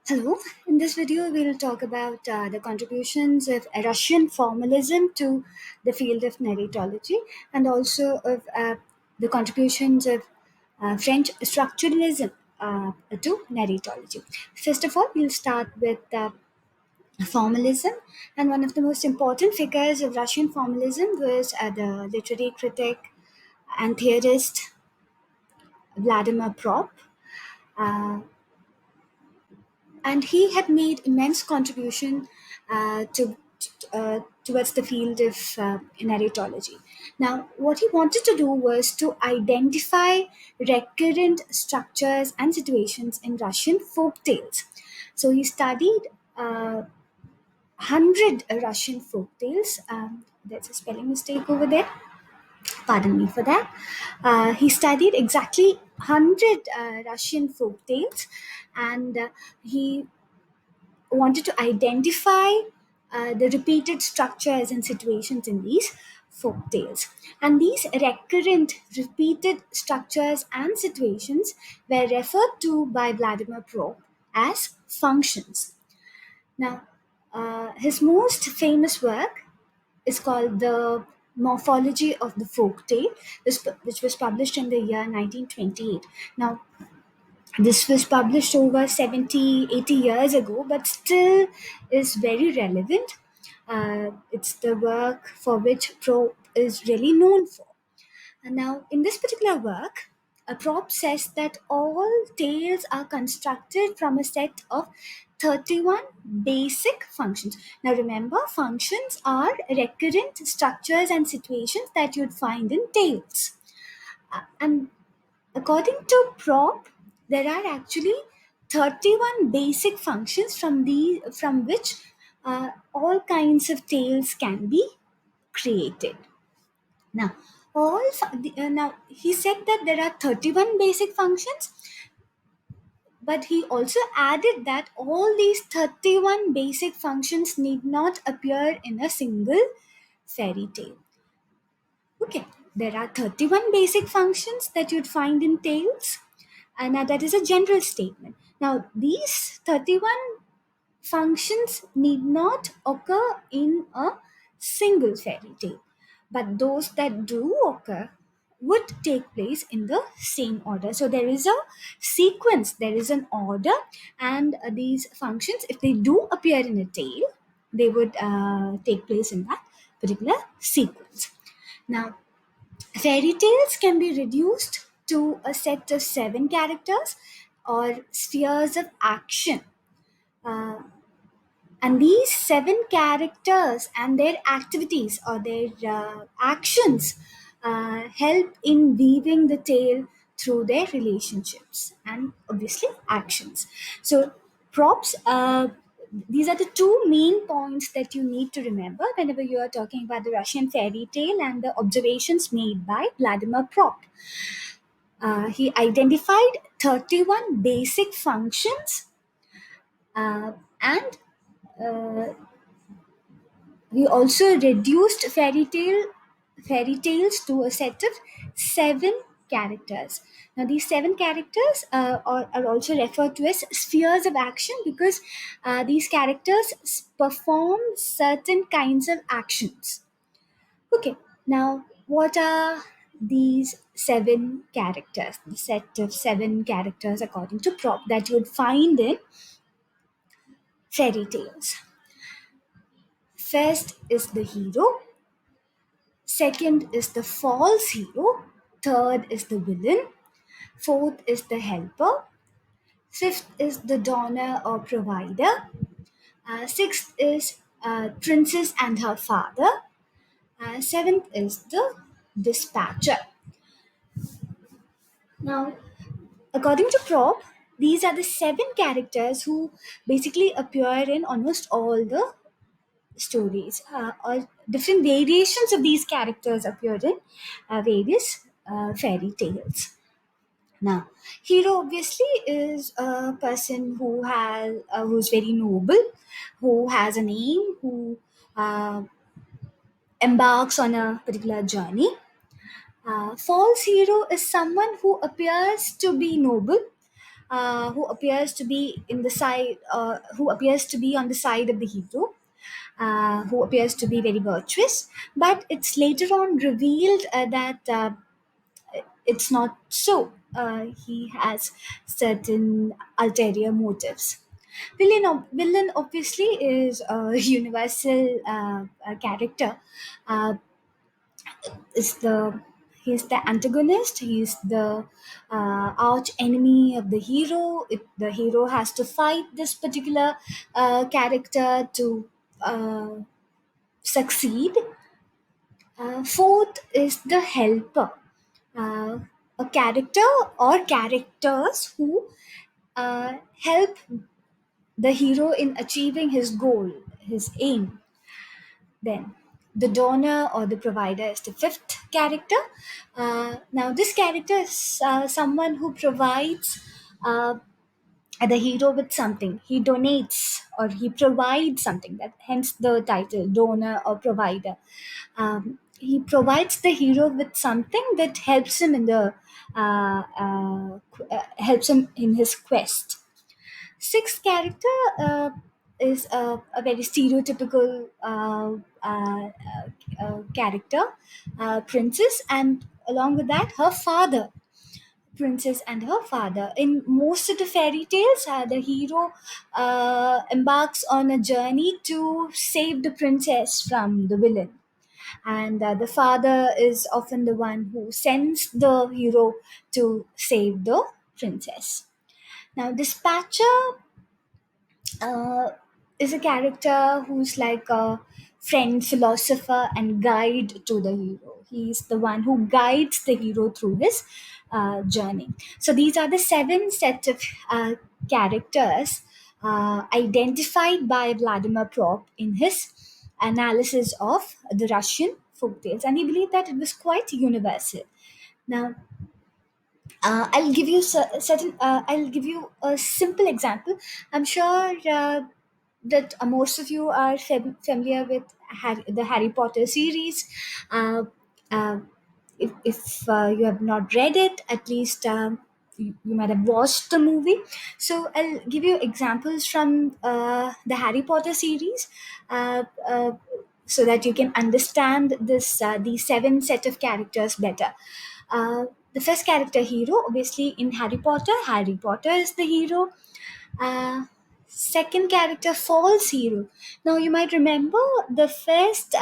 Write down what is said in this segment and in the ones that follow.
Hello, in this video we'll talk about the contributions of Russian formalism to the field of narratology and also of the contributions of French structuralism to narratology. First of all, we'll start with formalism, and one of the most important figures of Russian formalism was the literary critic and theorist Vladimir Propp. Uh, and he had made immense contribution towards the field of narratology. Now, what he wanted to do was to identify recurrent structures and situations in Russian folk tales. So he studied 100 Russian folk tales. There's a spelling mistake over there. Pardon me for that. He studied exactly 100 Russian folk tales, and he wanted to identify the repeated structures and situations in these folk tales. And these recurrent, repeated structures and situations were referred to by Vladimir Propp as functions. Now, his most famous work is called The Morphology of the Folk Tale, which was published in the year 1928. Now, this was published over 70, 80 years ago, but still is very relevant. It's the work for which Propp is really known for. And now, in this particular work, Propp says that all tales are constructed from a set of 31 basic functions. Now, remember, functions are recurrent structures and situations that you'd find in tales. And according to Propp, there are actually 31 basic functions from which all kinds of tales can be created. Now, now he said that there are 31 basic functions, but he also added that all these 31 basic functions need not appear in a single fairy tale. Okay, there are 31 basic functions that you'd find in tales, and now that is a general statement. Now, these 31 functions need not occur in a single fairy tale, but those that do occur would take place in the same order. So there is a sequence, there is an order, and these functions, if they do appear in a tale, they would take place in that particular sequence. Now, fairy tales can be reduced to a set of 7 characters or spheres of action. Uh, and these 7 characters and their activities or their actions help in weaving the tale through their relationships and obviously actions. So, props, these are the two main points that you need to remember whenever you are talking about the Russian fairy tale and the observations made by Vladimir Propp. He identified 31 basic functions, and uh, we also reduced fairy tales to a set of 7 characters. Now, these 7 characters are also referred to as spheres of action because these characters perform certain kinds of actions. Okay, now what are these 7 characters? The set of 7 characters, according to Propp, that you would find in fairy tales. First is the hero. Second is the false hero. Third is the villain. Fourth is the helper. Fifth is the donor or provider. Sixth is princess and her father. Seventh is the dispatcher. Now, according to Prop, these are the 7 characters who basically appear in almost all the stories, or different variations of these characters appear in various fairy tales. Now, hero obviously is a person who's very noble, who has an aim, who uh, embarks on a particular journey. False hero is someone who appears to be noble, who appears to be in the side, who appears to be on the side of the hero, who appears to be very virtuous, but it's later on revealed that it's not so. He has certain ulterior motives. Villain obviously is a universal character. Uh, is the He's the antagonist. He's the arch enemy of the hero. The hero has to fight this particular character to succeed. Fourth is the helper, uh, a character or characters who help the hero in achieving his goal, his aim. Then, the donor or the provider is the fifth character. Now, this character is someone who provides the hero with something. He donates or he provides something. That hence the title, donor or provider. He provides the hero with something that helps him in the helps him in his quest. Sixth character is a very stereotypical character, princess, and along with that, her father. Princess and her father. In most of the fairy tales, the hero embarks on a journey to save the princess from the villain, and the father is often the one who sends the hero to save the princess. Now, dispatcher uh, is a character who's like a friend, philosopher, and guide to the hero. He's the one who guides the hero through his journey. So these are the seven sets of characters identified by Vladimir Propp in his analysis of the Russian folk tales, and he believed that it was quite universal. Now, I'll give you certain. I'll give you a simple example. I'm sure that most of you are familiar with the Harry Potter series. Uh, uh, if you have not read it, at least you might have watched the movie. So I'll give you examples from the Harry Potter series. So that you can understand these seven set of characters better. The first character, hero, obviously in Harry Potter is the hero. uh, Second character, false hero. Now you might remember the first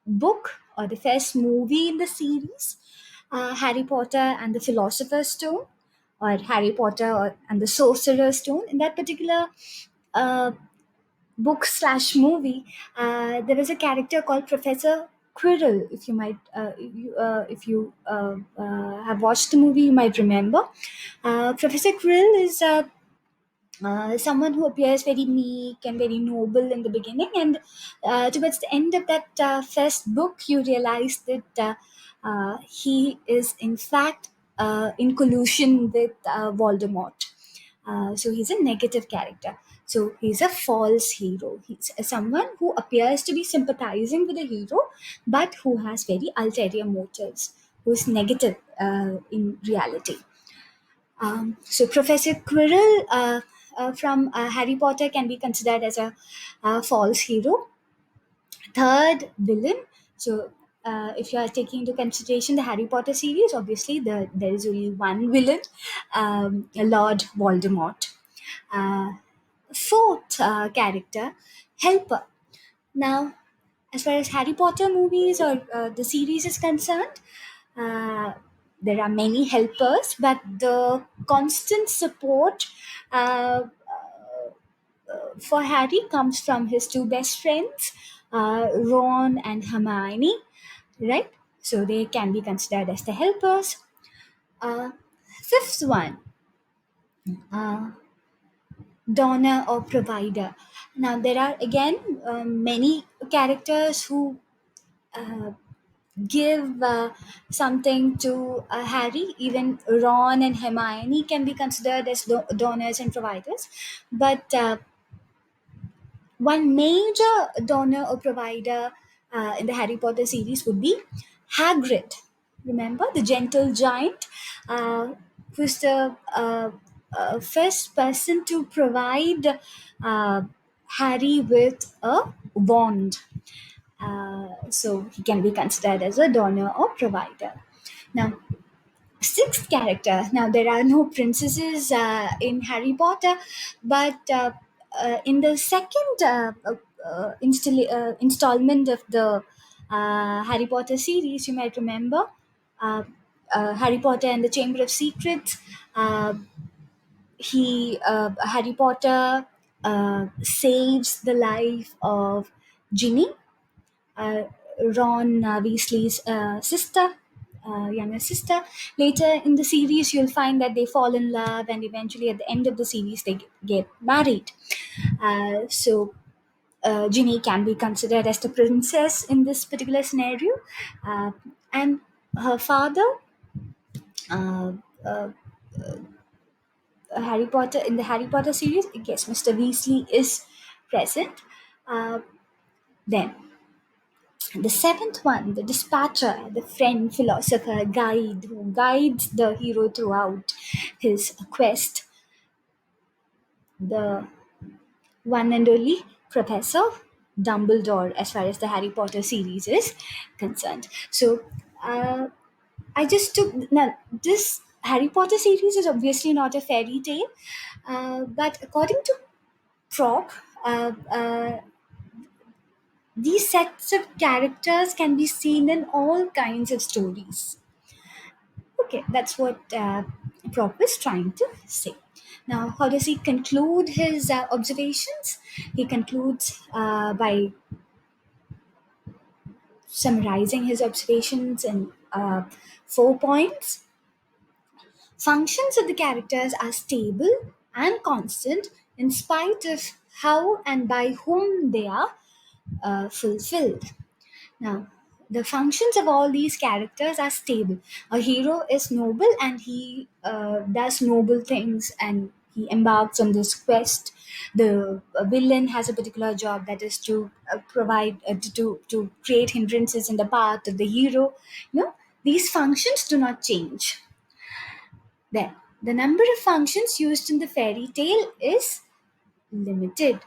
book or the first movie in the series, Harry Potter and the Philosopher's Stone, or Harry Potter and the Sorcerer's Stone. In that particular uh, book slash movie, there was a character called Professor Quirrell. If you might, if you have watched the movie, you might remember. Professor Quirrell is someone who appears very meek and very noble in the beginning, and towards the end of that first book, you realize that he is in fact in collusion with Voldemort. So he's a negative character. So he's a false hero. He's someone who appears to be sympathizing with the hero, but who has very ulterior motives, who is negative in reality. So Professor Quirrell from Harry Potter can be considered as a false hero. Third, villain. So if you are taking into consideration the Harry Potter series, obviously there is only one villain, Lord Voldemort. Uh, Fourth character, helper. Now, as far as Harry Potter movies or the series is concerned, uh, there are many helpers, but the constant support uh, for Harry comes from his two best friends, Ron and Hermione, right? So they can be considered as the helpers. Uh, Fifth one, uh, donor or provider. Now there are again many characters who uh, give something to Harry. Even Ron and Hermione can be considered as donors and providers. But one major donor or provider in the Harry Potter series would be Hagrid. Remember the gentle giant, who's the first person to provide Harry with a wand. So he can be considered as a donor or provider. Now, sixth character. Now, there are no princesses in Harry Potter, but in the second installment of the Harry Potter series, you might remember uh, Harry Potter and the Chamber of Secrets. Harry Potter saves the life of Ginny, uh, Ron Weasley's sister, younger sister. Later in the series, you'll find that they fall in love, and eventually, at the end of the series, they get married. So, Ginny can be considered as the princess in this particular scenario, and her father. Uh, uh, Harry Potter in the Harry Potter series, yes, Mr. Weasley is present. Uh, then the seventh one, the dispatcher, the friend, philosopher, guide who guides the hero throughout his quest, the one and only Professor Dumbledore, as far as the Harry Potter series is concerned. So, uh, I just took now this Harry Potter series is obviously not a fairy tale, but according to Propp, these sets of characters can be seen in all kinds of stories. Okay, that's what Prop is trying to say. Now, how does he conclude his observations? He concludes by summarizing his observations in 4 points. Functions of the characters are stable and constant in spite of how and by whom they are fulfilled. Now, the functions of all these characters are stable. A hero is noble and he does noble things and he embarks on this quest. The villain has a particular job, that is to provide, to create hindrances in the path of the hero. These functions do not change. Then, the number of functions used in the fairy tale is limited.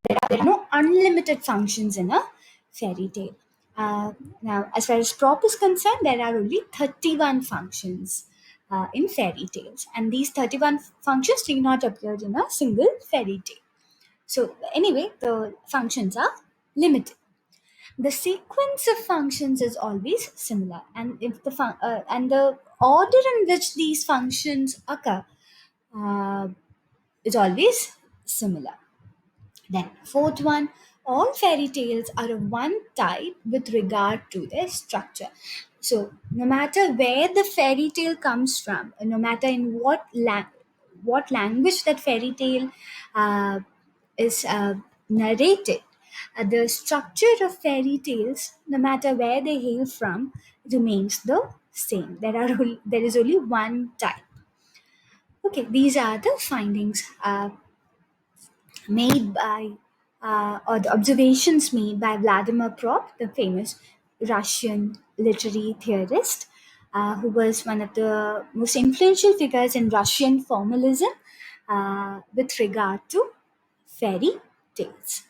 There are no unlimited functions in a fairy tale. Now, as far as Prop is concerned, there are only 31 functions in fairy tales, and these 31 functions do not appear in a single fairy tale. So, anyway, the functions are limited. The sequence of functions is always similar, and if and the order in which these functions occur uh, is always similar. Then, fourth one, all fairy tales are of one type with regard to their structure. So, no matter where the fairy tale comes from, no matter in what language that fairy tale uh, is narrated, the structure of fairy tales, no matter where they hail from, remains the same. There is only one type. Okay, these are the findings made by or the observations made by Vladimir Propp, the famous Russian literary theorist, who was one of the most influential figures in Russian formalism with regard to fairy tales.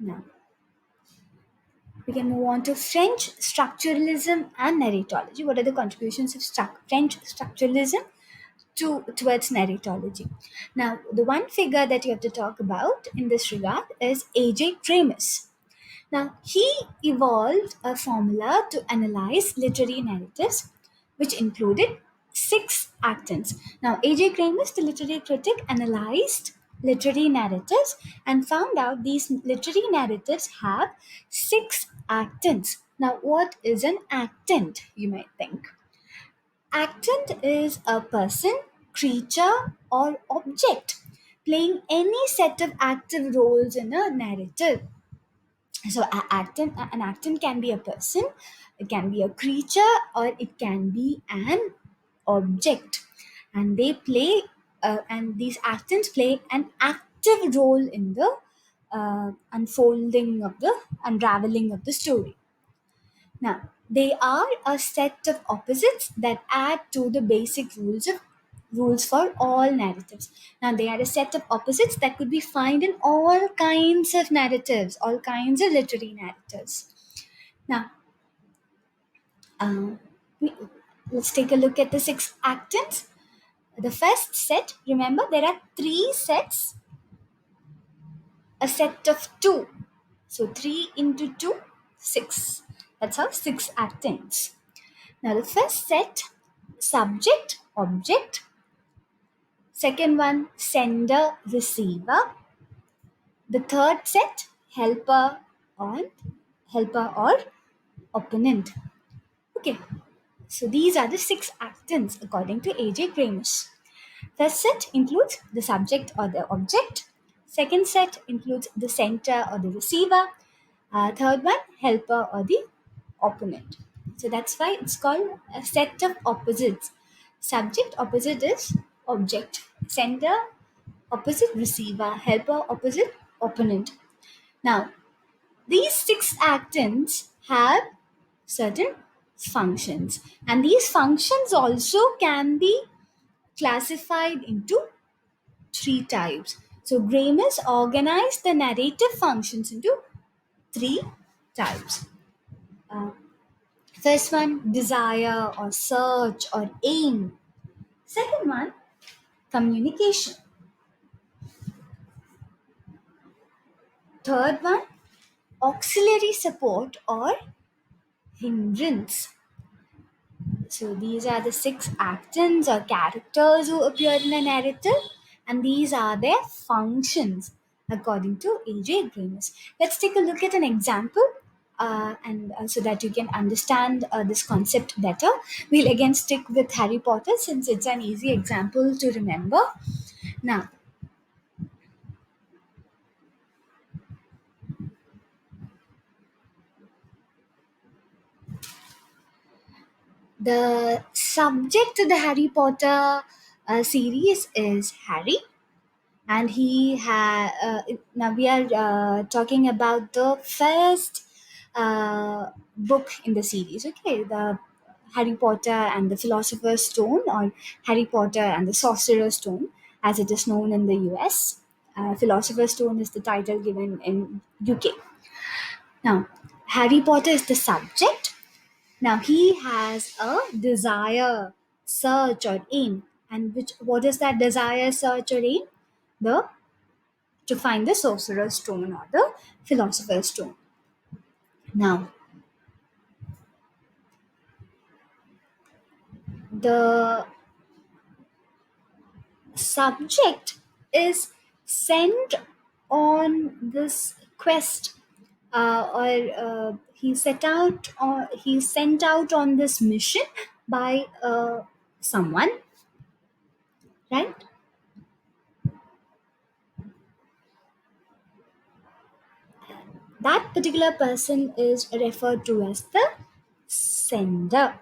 Now, we can move on to French structuralism and narratology. What are the contributions of French structuralism towards narratology? Now, the one figure that you have to talk about in this regard is A.J. Greimas. Now, he evolved a formula to analyze literary narratives, which included six actants. Now, A.J. Greimas, the literary critic, analyzed literary narratives and found out these literary narratives have six actants. Now, what is an actant, you might think? Actant is a person, creature, or object playing any set of active roles in a narrative. So, an actant can be a person, it can be a creature, or it can be an object, and these actants play an active role in the unraveling of the story. Now, they are a set of opposites that add to the basic rules of rules for all narratives. Now, they are a set of opposites that could be found in all kinds of narratives, all kinds of literary narratives. Now, um, we, let's take a look at the six actants. The first set, remember, there are three sets, a set of two. So 3 into 2, 6. That's how 6 actants. Now, the first set, subject, object. Second one, sender, receiver. The third set, on helper or opponent. Okay, so these are the six actants according to A.J. Greimas. First set includes the subject or the object. Second set includes the center or the receiver. Third one, helper or the opponent. So that's why it's called a set of opposites. Subject opposite is object. Sender opposite receiver. Helper opposite opponent. Now, these six actants have certain functions, and these functions also can be classified into three types. So, Greimas organized the narrative functions into three types. Uh, First one, desire or search or aim. Second one, communication. Third one, auxiliary support or hindrance. So these are the six actants or characters who appear in a narrative, and these are their functions according to A.J. Greimas. Let's take a look at an example, and so that you can understand this concept better. We'll again stick with Harry Potter since it's an easy example to remember. Now, the subject to the Harry Potter series is Harry, and now we are talking about the first book in the series. Okay, the Harry Potter and the Philosopher's Stone, or Harry Potter and the Sorcerer's Stone, as it is known in the US. Philosopher's Stone is the title given in UK. Now, Harry Potter is the subject. Now he has a desire, search, or aim. And what is that desire, search, or aim? The To find the sorcerer's stone or the philosopher's stone. Now, the subject is sent on this quest, or he's sent out on this mission by someone, right? That particular person is referred to as the sender.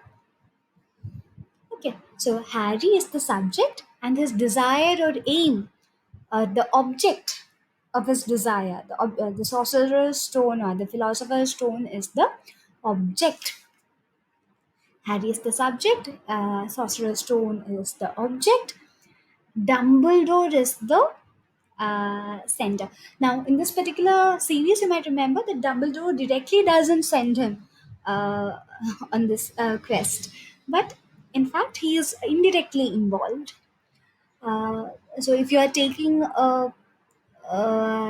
Okay, so Harry is the subject, and his desire or aim, the object of his desire, the sorcerer's stone or the philosopher's stone is the object. Harry is the subject, sorcerer's stone is the object, Dumbledore is the sender. Now, in this particular series, you might remember that Dumbledore directly doesn't send him uh, on this quest, but in fact, he is indirectly involved. So, if you are taking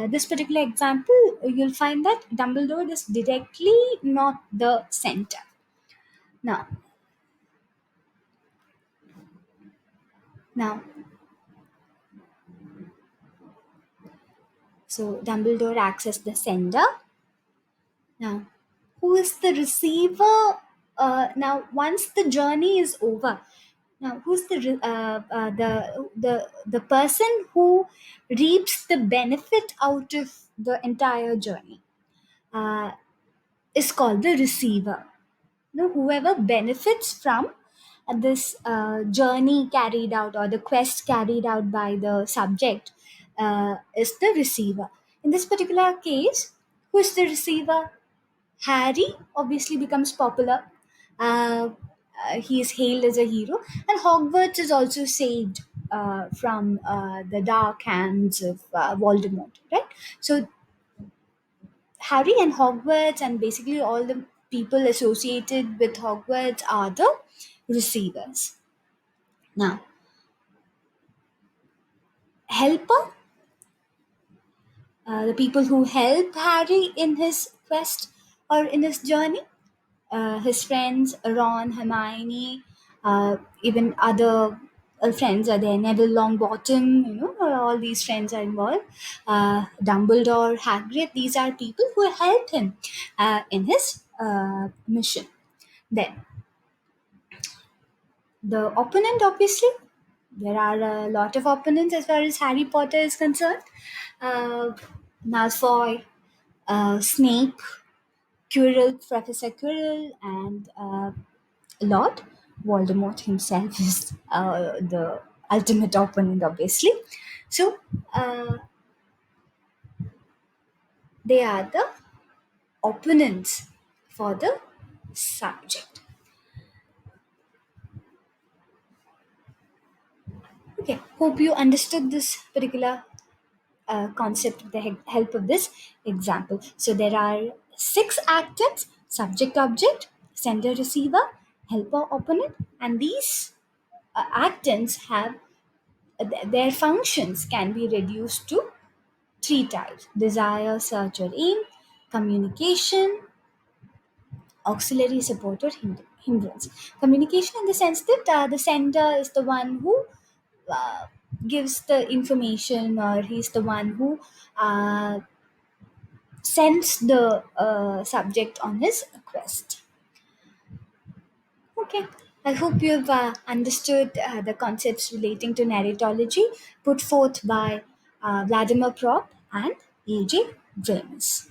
this particular example, you'll find that Dumbledore is directly not the center. Now, now, so Dumbledore acts as the sender. Now, who is the receiver? Now, once the journey is over, now who's the person who reaps the benefit out of the entire journey? Uh, is called the receiver. Whoever benefits from this journey carried out or the quest carried out by the subject is the receiver. In this particular case, who is the receiver? Harry obviously becomes popular. He is hailed as a hero, and Hogwarts is also saved from the dark hands of Voldemort, right? So Harry and Hogwarts, and basically all the people associated with Hogwarts, are the receivers. Now, helper, the people who help Harry in his quest or in his journey, his friends Ron, Hermione, even other friends are there. Neville Longbottom, all these friends are involved. Dumbledore, Hagrid. These are people who help him in his mission. Then the opponent, obviously, there are a lot of opponents as far as Harry Potter is concerned. Uh, Malfoy, Snape, Quirrell, Professor Quirrell, and Lord Voldemort himself is the ultimate opponent, obviously. So they are the opponents for the subject. Okay, hope you understood this particular concept with the help of this example. So there are six actants: subject, object, sender, receiver, helper, opponent, and these actants have their functions can be reduced to three types: desire, search, or aim; communication; auxiliary, support, or hindrance. Communication in the sense that the sender is the one who uh, gives the information, or he's the one who sends the subject on his quest. Okay, I hope you've understood the concepts relating to narratology put forth by Vladimir Propp and A.J. Greimas.